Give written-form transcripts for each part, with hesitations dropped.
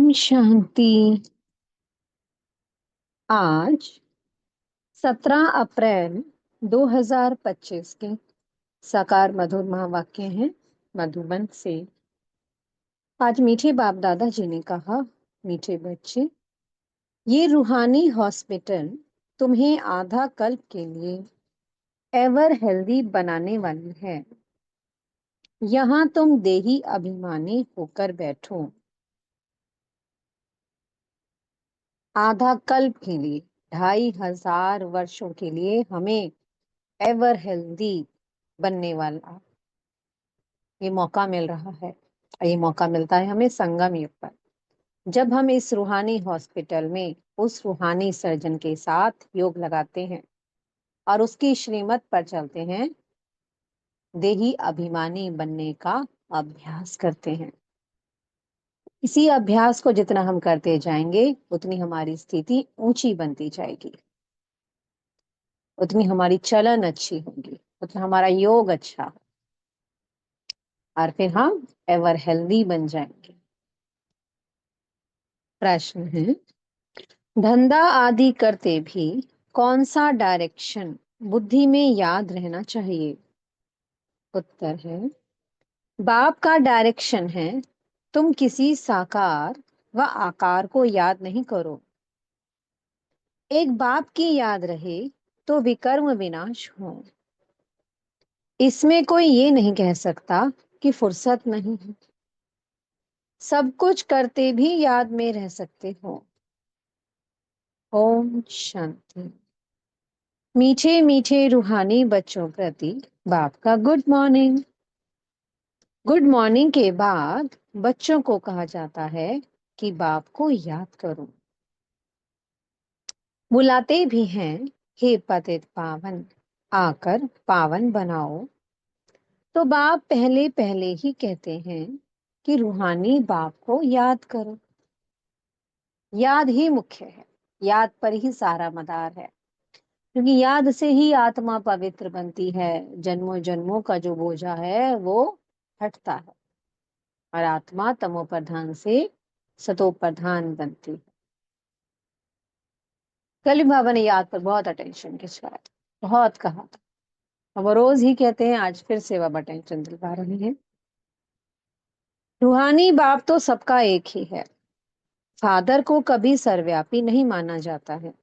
ओम शांति। आज 17 अप्रैल 2025 के साकार मधुर महावाक्य हैं मधुबन से। आज मीठे बाप दादाजी ने कहा, मीठे बच्चे, ये रूहानी हॉस्पिटल तुम्हें आधा कल्प के लिए एवर हेल्दी बनाने वाली है। यहाँ तुम देही अभिमानी होकर बैठो। आधा कल्प के लिए, 2500 वर्षों के लिए हमें एवर हेल्दी बनने वाला ये मौका मिल रहा है। ये मौका मिलता है हमें संगम युग पर, जब हम इस रूहानी हॉस्पिटल में उस रूहानी सर्जन के साथ योग लगाते हैं और उसकी श्रीमत पर चलते हैं, देही अभिमानी बनने का अभ्यास करते हैं। इसी अभ्यास को जितना हम करते जाएंगे उतनी हमारी स्थिति ऊंची बनती जाएगी, उतनी हमारी चलन अच्छी होगी, उतना हमारा योग अच्छा हो और फिर हम एवर हेल्दी बन जाएंगे। प्रश्न है, धंधा आदि करते भी कौन सा डायरेक्शन बुद्धि में याद रहना चाहिए? उत्तर है, बाप का डायरेक्शन है तुम किसी साकार व आकार को याद नहीं करो। एक बाप की याद रहे तो विकर्म विनाश हो। इसमें कोई ये नहीं कह सकता कि फुर्सत नहीं है। सब कुछ करते भी याद में रह सकते हो। ओम शांति। मीठे मीठे रूहानी बच्चों प्रति बाप का गुड मॉर्निंग। गुड मॉर्निंग के बाद बच्चों को कहा जाता है कि बाप को याद करो। बुलाते भी हैं, हे पतित पावन, आकर पावन बनाओ। तो बाप पहले पहले ही कहते हैं कि रूहानी बाप को याद करो। याद ही मुख्य है, याद पर ही सारा मदार है, क्योंकि याद से ही आत्मा पवित्र बनती है। जन्मों जन्मों का जो बोझा है वो हटता है और आत्मा तमो प्रधान से सतो प्रधान बनती है। कली बाबा ने याद पर बहुत अटेंशन खिंचवाया, बहुत कहा था। हम रोज ही कहते हैं, आज फिर से बाबा अटेंशन दिलवा रहे हैं। रूहानी बाप तो सबका एक ही है। फादर को कभी सर्वव्यापी नहीं माना जाता है।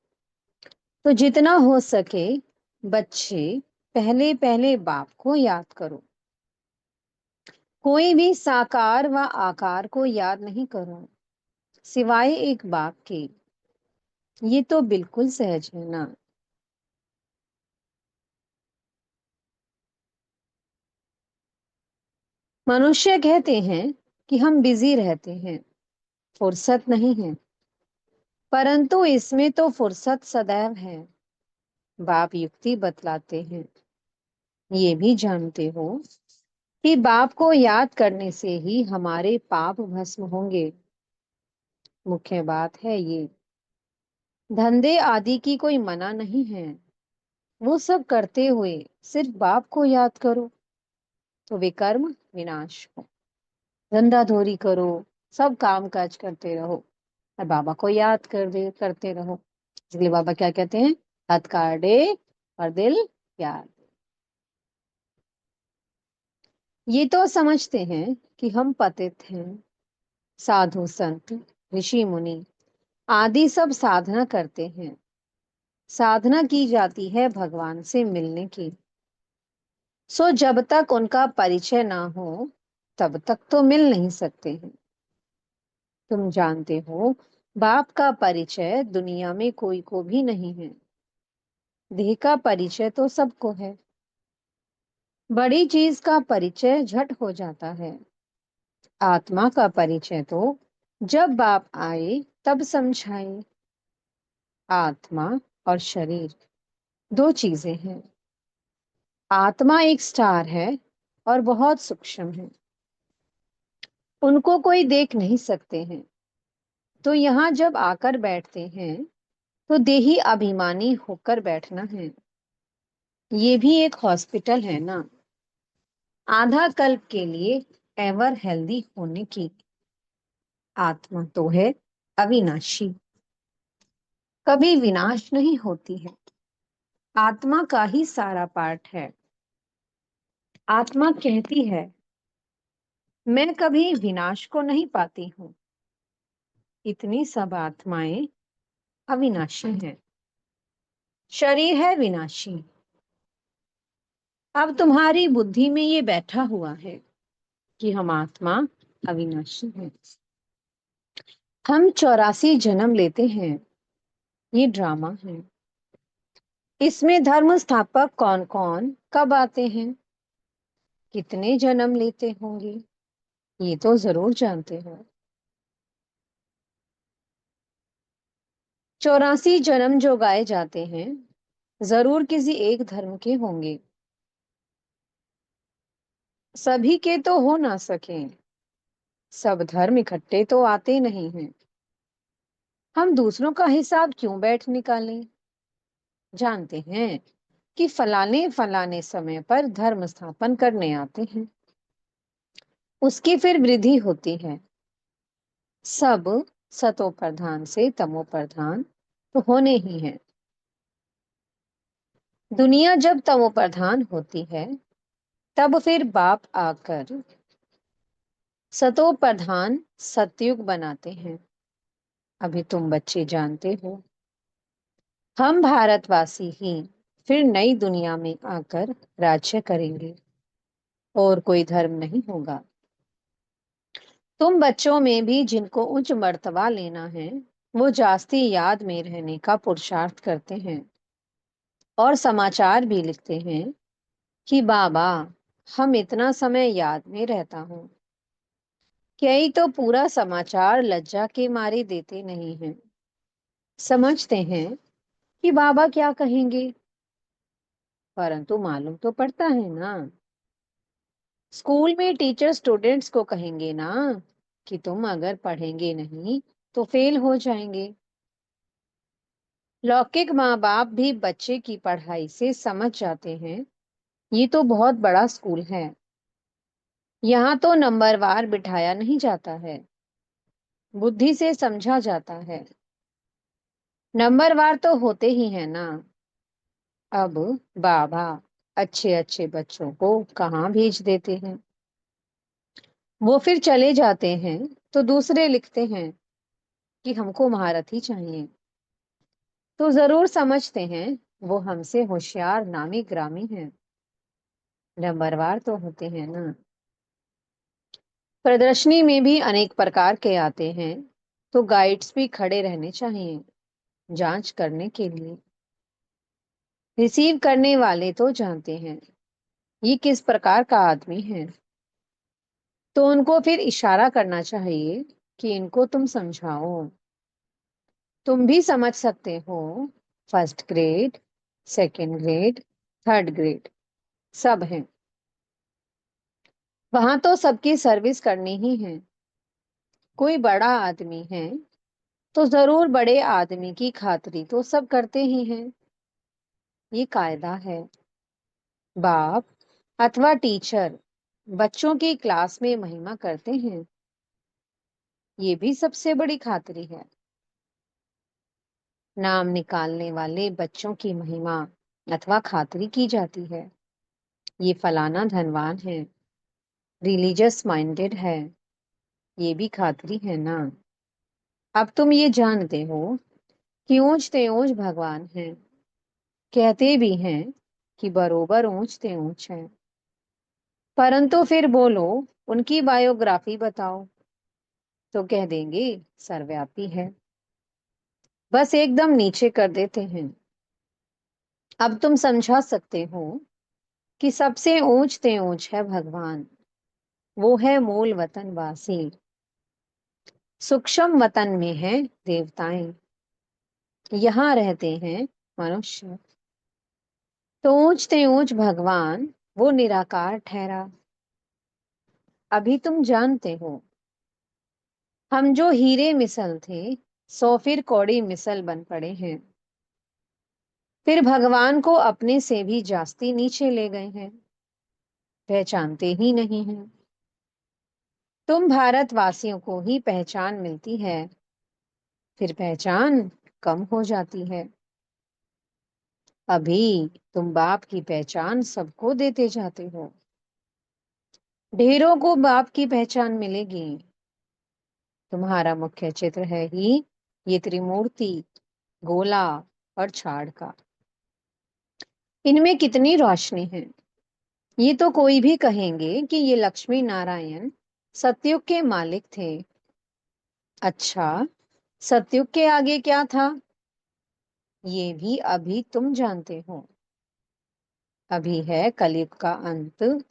तो जितना हो सके बच्चे पहले पहले बाप को याद करो। कोई भी साकार व आकार को याद नहीं करो सिवाय एक बाप के। ये तो बिल्कुल सहज है ना। मनुष्य कहते हैं कि हम बिजी रहते हैं, फुर्सत नहीं है, परंतु इसमें तो फुर्सत सदैव है। बाप युक्ति बतलाते हैं। ये भी जानते हो कि बाप को याद करने से ही हमारे पाप भस्म होंगे। मुख्य बात है ये। धंधे आदि की कोई मना नहीं है। वो सब करते हुए सिर्फ बाप को याद करो तो विकर्म विनाश हो। धंधा धोरी करो, सब काम काज करते रहो और बाबा को याद करते रहो। इसलिए बाबा क्या कहते हैं, हाथ काटे और दिल याद। ये तो समझते हैं कि हम पतित हैं। साधु संत ऋषि मुनि आदि सब साधना करते हैं। साधना की जाती है भगवान से मिलने की। सो जब तक उनका परिचय ना हो तब तक तो मिल नहीं सकते हैं। तुम जानते हो, बाप का परिचय दुनिया में कोई को भी नहीं है। देह का परिचय तो सबको है। बड़ी चीज का परिचय झट हो जाता है। आत्मा का परिचय तो जब बाप आए तब समझाए। आत्मा और शरीर दो चीजें हैं। आत्मा एक स्टार है और बहुत सूक्ष्म है। उनको कोई देख नहीं सकते हैं। तो यहाँ जब आकर बैठते हैं तो देही अभिमानी होकर बैठना है। ये भी एक हॉस्पिटल है ना, आधा कल्प के लिए एवर हेल्दी होने की। आत्मा तो है अविनाशी, कभी विनाश नहीं होती है। आत्मा का ही सारा पाठ है। आत्मा कहती है, मैं कभी विनाश को नहीं पाती हूँ। इतनी सब आत्माएं अविनाशी हैं। शरीर है विनाशी। अब तुम्हारी बुद्धि में ये बैठा हुआ है कि हम आत्मा अविनाशी हैं। हम 84 जन्म लेते हैं। ये ड्रामा है। इसमें धर्म स्थापक कौन कौन कब आते हैं, कितने जन्म लेते होंगे, ये तो जरूर जानते हो। 84 जन्म जो गाए जाते हैं जरूर किसी एक धर्म के होंगे। सभी के तो हो ना सके। सब धर्म इकट्ठे तो आते नहीं हैं। हम दूसरों का हिसाब क्यों बैठ निकालें। जानते हैं कि फलाने फलाने समय पर धर्म स्थापन करने आते हैं, उसकी फिर वृद्धि होती है। सब सतो प्रधान से तमो प्रधान तो होने ही है। दुनिया जब तमो प्रधान होती है तब फिर बाप आकर सतो प्रधान सतयुग बनाते हैं। अभी तुम बच्चे जानते हो। हम भारतवासी ही फिर नई दुनिया में आकर राज्य करेंगे और कोई धर्म नहीं होगा। तुम बच्चों में भी जिनको उच्च मर्तबा लेना है वो जास्ती याद में रहने का पुरुषार्थ करते हैं और समाचार भी लिखते हैं कि बाबा हम इतना समय याद में रहता हूँ। कई तो पूरा समाचार लज्जा के मारे देते नहीं हैं। समझते हैं कि बाबा क्या कहेंगे, परंतु मालूम तो पड़ता है ना। स्कूल में टीचर स्टूडेंट्स को कहेंगे ना कि तुम अगर पढ़ेंगे नहीं तो फेल हो जाएंगे। लौकिक माँ बाप भी बच्चे की पढ़ाई से समझ जाते हैं ये तो बहुत बड़ा स्कूल है, यहाँ तो नंबरवार बिठाया नहीं जाता है, बुद्धि से समझा जाता है। नंबरवार तो होते ही है ना। अब बाबा अच्छे अच्छे बच्चों को कहाँ भेज देते हैं। वो फिर चले जाते हैं तो दूसरे लिखते हैं कि हमको महारथी चाहिए। तो जरूर समझते हैं वो हमसे होशियार नामी ग्रामी हैं। नंबरवार तो होते हैं ना। प्रदर्शनी में भी अनेक प्रकार के आते हैं तो गाइड्स भी खड़े रहने चाहिए जांच करने के लिए। रिसीव करने वाले तो जानते हैं ये किस प्रकार का आदमी है, तो उनको फिर इशारा करना चाहिए कि इनको तुम समझाओ। तुम भी समझ सकते हो। First grade, second grade, third grade सब हैं। वहां तो सबकी सर्विस करनी ही है। कोई बड़ा आदमी है तो जरूर बड़े आदमी की खातिरी तो सब करते ही हैं। ये कायदा है। बाप अथवा टीचर बच्चों की क्लास में महिमा करते हैं, ये भी सबसे बड़ी खातिरी है। नाम निकालने वाले बच्चों की महिमा अथवा खातिरी की जाती है। ये फलाना धनवान है, रिलीजियस माइंडेड है, ये भी खातिरी है ना। अब तुम ये जानते हो कि ऊंच ते ऊंच भगवान है, कहते भी हैं कि बरोबर ऊंच ते ऊंच है, परंतु फिर बोलो उनकी बायोग्राफी बताओ तो कह देंगे सर्वव्यापी है। बस एकदम नीचे कर देते हैं। अब तुम समझा सकते हो कि सबसे ऊंच ते ऊंच है भगवान। वो है मूल वतन वासी। सूक्ष्म वतन में है देवताएं, यहाँ रहते हैं मनुष्य। तो ऊंच ते ऊंच भगवान वो निराकार ठहरा। अभी तुम जानते हो हम जो हीरे मिसल थे सो फिर कौड़ी मिसल बन पड़े हैं। फिर भगवान को अपने से भी जास्ती नीचे ले गए हैं, पहचानते ही नहीं हैं। तुम भारतवासियों को ही पहचान मिलती है, फिर पहचान कम हो जाती है। अभी तुम बाप की पहचान सबको देते जाते हो। ढेरों को बाप की पहचान मिलेगी। तुम्हारा मुख्य चित्र है ही ये त्रिमूर्ति, गोला और छाड़ का। इनमें कितनी रोशनी है। ये तो कोई भी कहेंगे कि ये लक्ष्मी नारायण सतयुग के मालिक थे। अच्छा, सतयुग के आगे क्या था, ये भी अभी तुम जानते हो। अभी है कलयुग का अंत,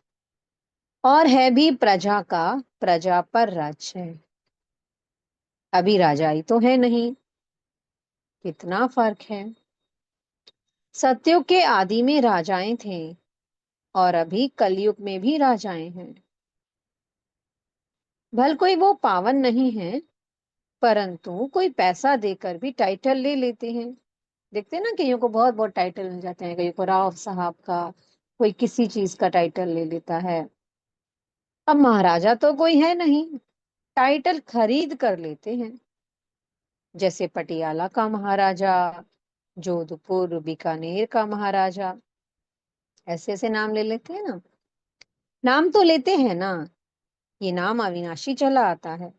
और है भी प्रजा का प्रजा पर राज्य। अभी राजाई तो है नहीं, कितना फर्क है। सतयुग के आदि में राजाएं थे, और अभी कलयुग में भी राजाएं हैं। भल कोई वो पावन नहीं है, परंतु कोई पैसा देकर भी टाइटल ले लेते हैं। देखते हैं ना, कईयों को बहुत बहुत टाइटल मिल जाते हैं, कईयों को राव साहब का, कोई किसी चीज का टाइटल ले लेता है। अब महाराजा तो कोई है नहीं, टाइटल खरीद कर लेते हैं। जैसे पटियाला का महाराजा, जोधपुर बीकानेर का महाराजा, ऐसे ऐसे नाम ले लेते हैं ना। नाम तो लेते हैं ना, ये नाम अविनाशी चला आता है।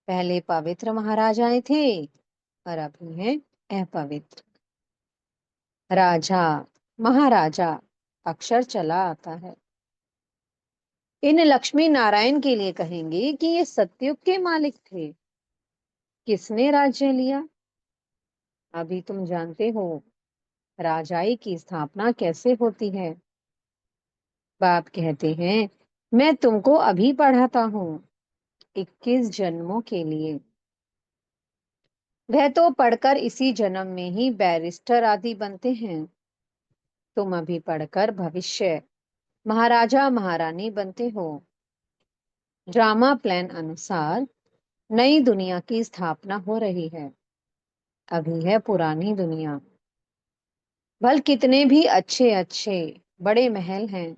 पहले पवित्र महाराजाएं थे, और अभी हैं अपवित्र। राजा, महाराजा अक्षर चला आता है। इन लक्ष्मी नारायण के लिए कहेंगे कि ये सतयुग के मालिक थे। किसने राज्य लिया, अभी तुम जानते हो। राजाई की स्थापना कैसे होती है। बाप कहते हैं, मैं तुमको अभी पढ़ाता हूँ, 21 जन्मों के लिए। वह तो पढ़कर इसी जन्म में ही बैरिस्टर आदि बनते हैं। तुम अभी पढ़कर भविष्य महाराजा महारानी बनते हो। ड्रामा प्लान अनुसार नई दुनिया की स्थापना हो रही है। अभी है पुरानी दुनिया। भल कितने भी अच्छे अच्छे बड़े महल हैं,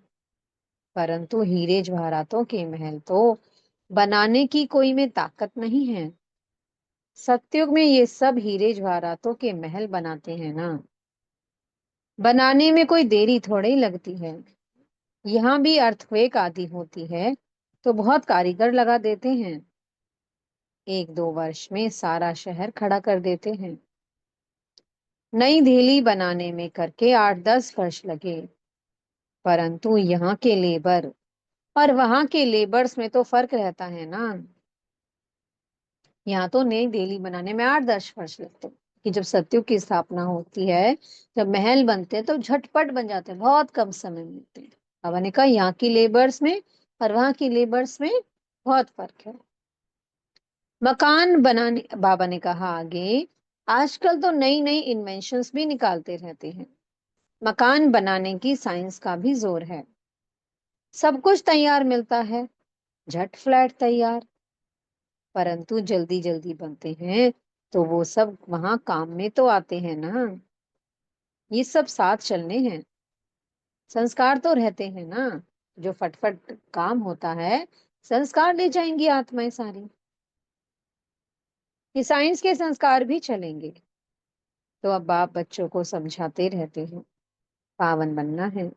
परंतु हीरे जवाहरातों के महल तो बनाने की कोई में ताकत नहीं है। सतयुग में ये सब हीरे जवाहरातों के महल बनाते हैं ना, बनाने में कोई देरी थोड़ी लगती है। यहाँ भी अर्थक्वेक आदि होती है तो बहुत कारीगर लगा देते हैं, 1-2 वर्ष में सारा शहर खड़ा कर देते हैं। नई दिल्ली बनाने में करके 8-10 वर्ष लगे, परंतु यहाँ के लेबर और वहां के लेबर्स में तो फर्क रहता है ना। यहाँ तो नई दिल्ली बनाने में 8-10 वर्ष लगते हैं, कि जब सतयुग की स्थापना होती है, जब महल बनते हैं तो झटपट बन जाते हैं, बहुत कम समय में होते हैं। अब मैंने कहा यहाँ की लेबर्स में और वहां की लेबर्स में बहुत फर्क है। मकान बनाने, बाबा ने कहा आगे, आजकल तो नई नई इन्वेंशंस भी निकालते रहते हैं। मकान बनाने की साइंस का भी जोर है। सब कुछ तैयार मिलता है, झट फ्लैट तैयार, परंतु जल्दी जल्दी बनते हैं तो वो सब वहां काम में तो आते हैं ना। ये सब साथ चलने हैं। संस्कार तो रहते हैं ना, जो फटफट काम होता है, संस्कार ले जाएंगी आत्माएं सारी। ये साइंस के संस्कार भी चलेंगे। तो अब बाप बच्चों को समझाते रहते हैं, पावन बनना है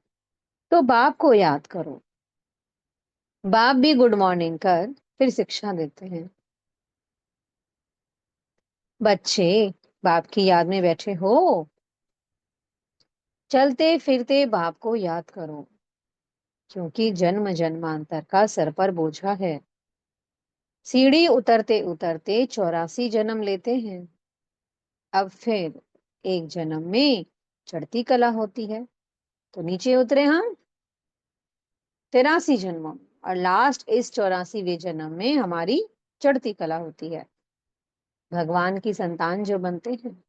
तो बाप को याद करो। बाप भी गुड मॉर्निंग कर फिर शिक्षा देते हैं। बच्चे, बाप की याद में बैठे हो, चलते फिरते बाप को याद करो, क्योंकि जन्म जन्मांतर का सर पर बोझा है। सीढ़ी उतरते उतरते 84 जन्म लेते हैं। अब फिर एक जन्म में चढ़ती कला होती है, तो नीचे उतरे हम 83 जन्मों, और लास्ट इस 84वें जन्म में हमारी चढ़ती कला होती है। भगवान की संतान जो बनते हैं,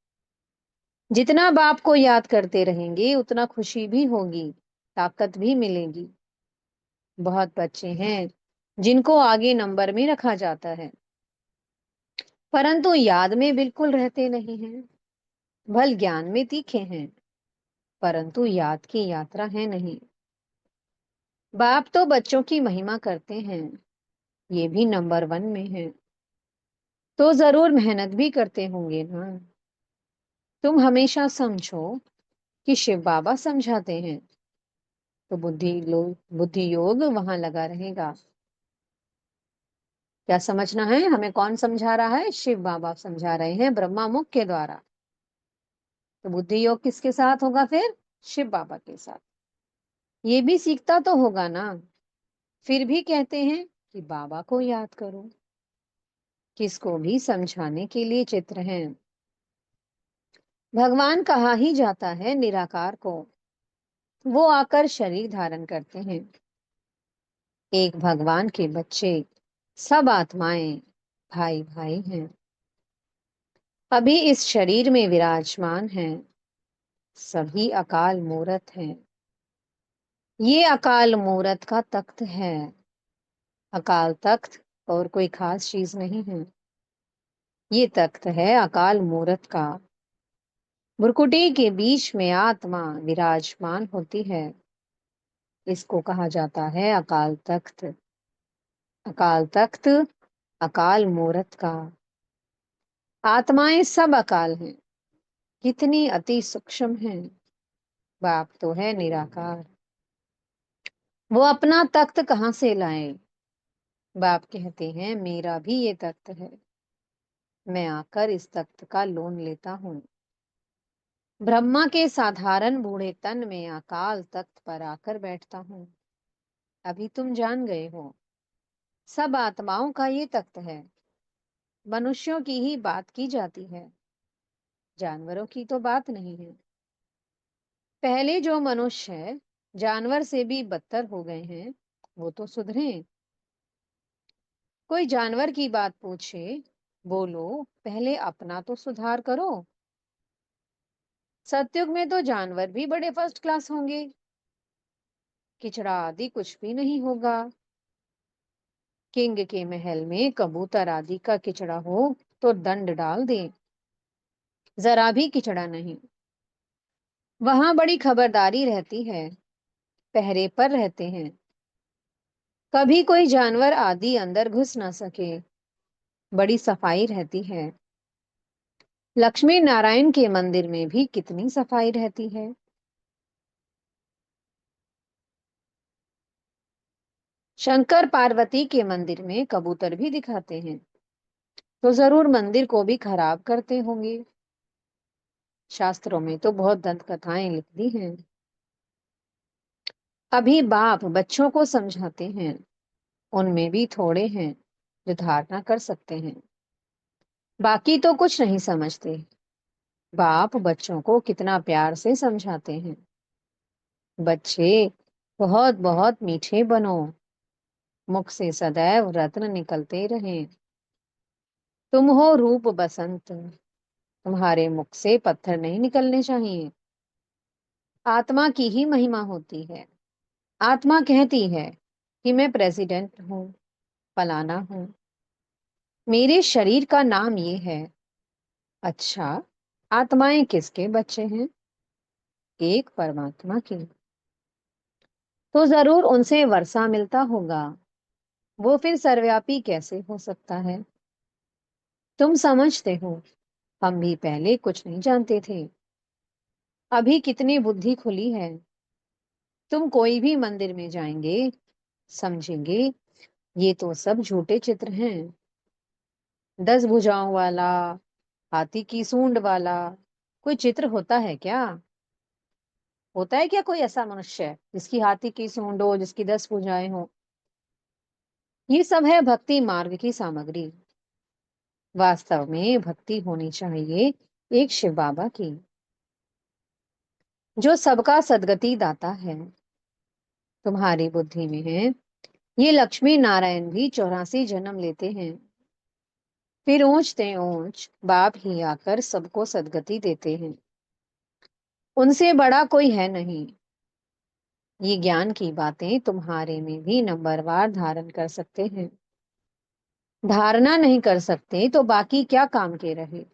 जितना बाप को याद करते रहेंगे उतना खुशी भी होगी, ताकत भी मिलेगी। बहुत बच्चे हैं जिनको आगे नंबर में रखा जाता है, परंतु याद में बिल्कुल रहते नहीं हैं। भल ज्ञान में तीखे हैं, परंतु याद की यात्रा है नहीं। बाप तो बच्चों की महिमा करते हैं, ये भी नंबर वन में है। तो जरूर मेहनत भी करते होंगे ना। तुम हमेशा समझो कि शिव बाबा समझाते हैं, तो बुद्धि योग वहां लगा रहेगा। क्या समझना है? हमें कौन समझा रहा है? शिव बाबा समझा रहे हैं ब्रह्मा मुख के द्वारा। तो बुद्धि योग किसके साथ होगा फिर? शिव बाबा के साथ। ये भी सीखता तो होगा ना। फिर भी कहते हैं कि बाबा को याद करो। किसको भी समझाने के लिए चित्र हैं। भगवान कहा ही जाता है निराकार को। वो आकर शरीर धारण करते हैं। एक भगवान के बच्चे, सब आत्माएं भाई भाई हैं। अभी इस शरीर में विराजमान हैं। सभी अकाल मूरत हैं। ये अकाल मूरत का तख्त है। अकाल तख्त और कोई खास चीज नहीं है। ये तख्त है अकाल मूरत का। भ्रुकुटी के बीच में आत्मा विराजमान होती है। इसको कहा जाता है अकाल तख्त। अकाल तख्त अकाल मूरत का। आत्माएं सब अकाल हैं। कितनी अति सूक्ष्म हैं। बाप तो है निराकार। वो अपना तख्त कहां से लाए? बाप कहते हैं मेरा भी ये तख्त है। मैं आकर इस तख्त का लोन लेता हूँ। ब्रह्मा के साधारण बूढ़े तन में अकाल तख्त पर आकर बैठता हूँ। अभी तुम जान गए हो। सब आत्माओं का ये तख्त है। मनुष्यों की ही बात की जाती है। जानवरों की तो बात नहीं है। पहले जो मनुष्य जानवर से भी बदतर हो गए हैं, वो तो सुधरे। कोई जानवर की बात पूछे, बोलो पहले अपना तो सुधार करो। सतयुग में तो जानवर भी बड़े फर्स्ट क्लास होंगे। किचड़ा आदि कुछ भी नहीं होगा। किंग के महल में कबूतर आदि का किचड़ा हो तो दंड डाल दे। जरा भी किचड़ा नहीं। वहां बड़ी खबरदारी रहती है। पहरे पर रहते हैं। कभी कोई जानवर आदि अंदर घुस ना सके। बड़ी सफाई रहती है। लक्ष्मी नारायण के मंदिर में भी कितनी सफाई रहती है। शंकर पार्वती के मंदिर में कबूतर भी दिखाते हैं, तो जरूर मंदिर को भी खराब करते होंगे। शास्त्रों में तो बहुत दंत कथाएं लिख दी हैं। अभी बाप बच्चों को समझाते हैं। उनमें भी थोड़े हैं जो धारणा कर सकते हैं। बाकी तो कुछ नहीं समझते। बाप बच्चों को कितना प्यार से समझाते हैं। बच्चे, बहुत बहुत मीठे बनो। मुख से सदैव रत्न निकलते रहें। तुम हो रूप बसंत। तुम्हारे मुख से पत्थर नहीं निकलने चाहिए। आत्मा की ही महिमा होती है। आत्मा कहती है कि मैं प्रेसिडेंट हूँ, फलाना हूँ। मेरे शरीर का नाम ये है। अच्छा, आत्माएं किसके बच्चे हैं? एक परमात्मा की। तो जरूर उनसे वर्षा मिलता होगा। वो फिर सर्वव्यापी कैसे हो सकता है? तुम समझते हो, हम भी पहले कुछ नहीं जानते थे। अभी कितनी बुद्धि खुली है। तुम कोई भी मंदिर में जाएंगे, समझेंगे ये तो सब झूठे चित्र हैं। 10 भुजाओं वाला, हाथी की सूंड वाला कोई चित्र होता है क्या? होता है क्या कोई ऐसा मनुष्य जिसकी हाथी की सूंड हो, जिसकी 10 भुजाएं हो? ये सब है भक्ति मार्ग की सामग्री। वास्तव में भक्ति होनी चाहिए एक शिव बाबा की, जो सबका सदगति दाता है। तुम्हारी बुद्धि में है ये लक्ष्मी नारायण भी 84 जन्म लेते हैं, फिर ऊंच ते ऊंच बाप ही आकर सबको सदगति देते हैं। उनसे बड़ा कोई है नहीं। ये ज्ञान की बातें तुम्हारे में भी नंबरवार धारण कर सकते हैं। धारणा नहीं कर सकते तो बाकी क्या काम के रहे?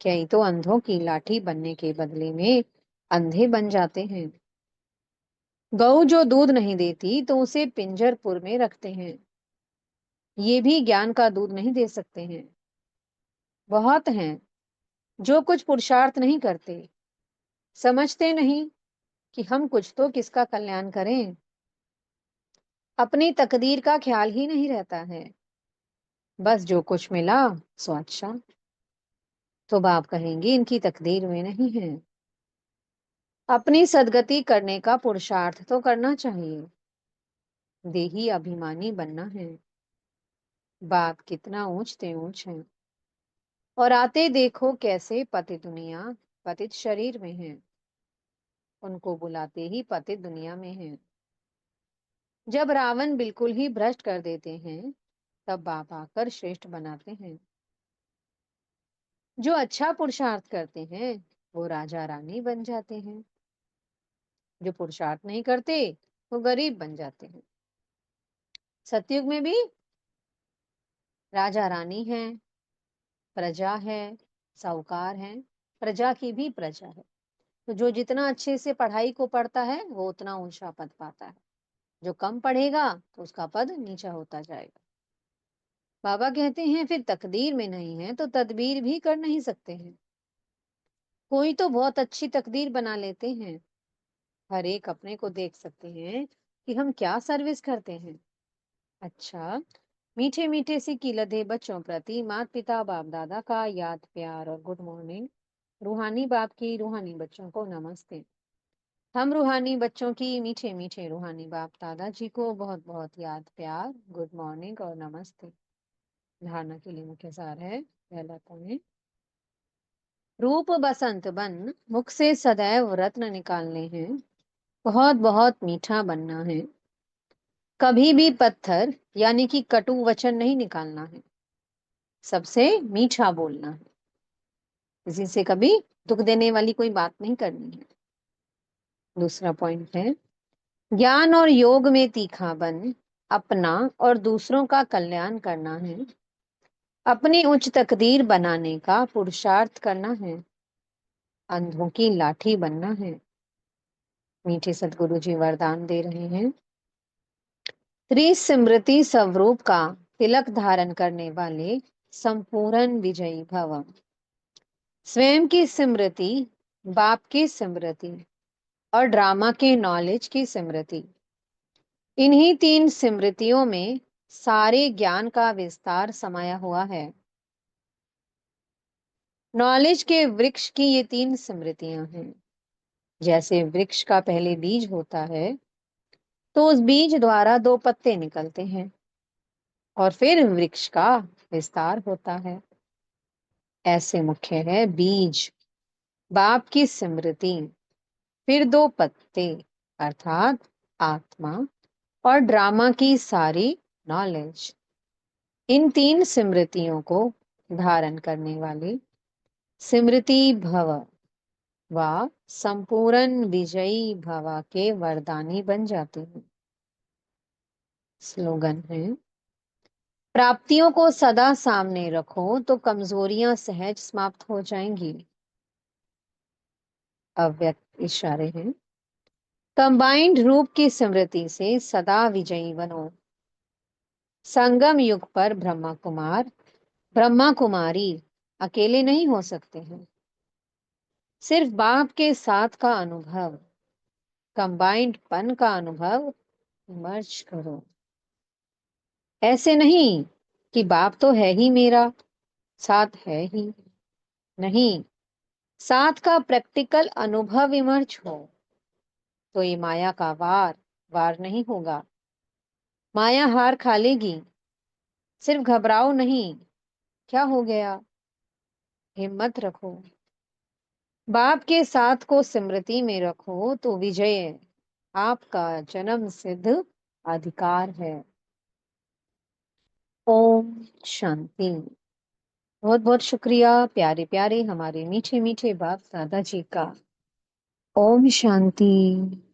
कई तो अंधों की लाठी बनने के बदले में अंधे बन जाते हैं। गऊ जो दूध नहीं देती तो उसे पिंजरपुर में रखते हैं। ये भी ज्ञान का दूध नहीं दे सकते हैं। बहुत हैं जो कुछ पुरुषार्थ नहीं करते, समझते नहीं कि हम कुछ तो किसका कल्याण करें, अपनी तकदीर का ख्याल ही नहीं रहता है। बस जो कुछ मिला सो अच्छा। तो बाप कहेंगे इनकी तकदीर में नहीं है। अपनी सदगति करने का पुरुषार्थ तो करना चाहिए। देही अभिमानी बनना है। बाप कितना ऊंचते ऊंच हैं, और आते देखो कैसे पतित दुनिया पतित शरीर में है। उनको बुलाते ही पतित दुनिया में है। जब रावण बिल्कुल ही भ्रष्ट कर देते हैं, तब बाप आकर श्रेष्ठ बनाते हैं। जो अच्छा पुरुषार्थ करते हैं वो राजा रानी बन जाते हैं। जो पुरुषार्थ नहीं करते वो गरीब बन जाते हैं। सतयुग में भी राजा रानी है, प्रजा है, साहूकार है, प्रजा की भी प्रजा है। तो जो जितना अच्छे से पढ़ाई को पढ़ता है वो उतना ऊंचा पद पाता है। जो कम पढ़ेगा तो उसका पद नीचा होता जाएगा। बाबा कहते हैं फिर तकदीर में नहीं है तो तदबीर भी कर नहीं सकते हैं। कोई तो बहुत अच्छी तकदीर बना लेते हैं। हर एक अपने को देख सकते हैं कि हम क्या सर्विस करते हैं। अच्छा, मीठे मीठे से लदे बच्चों प्रति माता पिता बाप दादा का याद प्यार और गुड मॉर्निंग। रूहानी बाप की रूहानी बच्चों को नमस्ते। हम रूहानी बच्चों की मीठे मीठे रूहानी बाप दादा जी को बहुत बहुत याद प्यार गुड मॉर्निंग और नमस्ते। धारणा के लिए मुख्य सार है। पहला पॉइंट, रूप बसंत बन मुख से सदैव रत्न निकालने हैं। बहुत बहुत मीठा बनना है। कभी भी पत्थर यानी कि कटु वचन नहीं निकालना है। सबसे मीठा बोलना है। किसी से कभी दुख देने वाली कोई बात नहीं करनी है। दूसरा पॉइंट है, ज्ञान और योग में तीखा बन अपना और दूसरों का कल्याण करना है। अपनी उच्च तकदीर बनाने का पुरुषार्थ करना है। अंधों की लाठी बनना है। मीठे सदगुरु जी वरदान दे रहे हैं। त्रिस्मृति स्वरूप का तिलक धारण करने वाले संपूर्ण विजयी भव। स्वयं की स्मृति, बाप की स्मृति और ड्रामा के नॉलेज की स्मृति, इन्हीं तीन स्मृतियों में सारे ज्ञान का विस्तार समाया हुआ है। नॉलेज के वृक्ष की ये तीन स्मृतियां हैं। जैसे वृक्ष का पहले बीज होता है तो उस बीज द्वारा दो पत्ते निकलते हैं और फिर वृक्ष का विस्तार होता है। ऐसे मुख्य है बीज, बाप की स्मृति, फिर दो पत्ते अर्थात आत्मा, और ड्रामा की सारी नॉलेज। इन तीन स्मृतियों को धारण करने वाले स्मृति भव व संपूर्ण विजयी भव के वरदानी बन जाते हैं। स्लोगन है, प्राप्तियों को सदा सामने रखो तो कमजोरियां सहज समाप्त हो जाएंगी। अव्यक्त इशारे हैं, कंबाइंड रूप की स्मृति से सदा विजयी बनो। संगम युग पर ब्रह्मा कुमार ब्रह्मा कुमारी अकेले नहीं हो सकते हैं। सिर्फ बाप के साथ का अनुभव, कंबाइंड पन का अनुभव मर्ज करो। ऐसे नहीं कि बाप तो है ही मेरा, साथ है ही नहीं। साथ का प्रैक्टिकल अनुभव विमर्श हो तो ये माया का वार वार नहीं होगा। माया हार खा लेगी। सिर्फ घबराओ नहीं, क्या हो गया, हिम्मत रखो। बाप के साथ को स्मृति में रखो तो विजय आपका जन्म सिद्ध अधिकार है। ओम शांति। बहुत बहुत शुक्रिया प्यारे प्यारे हमारे मीठे मीठे बाप दादा जी का। ओम शांति।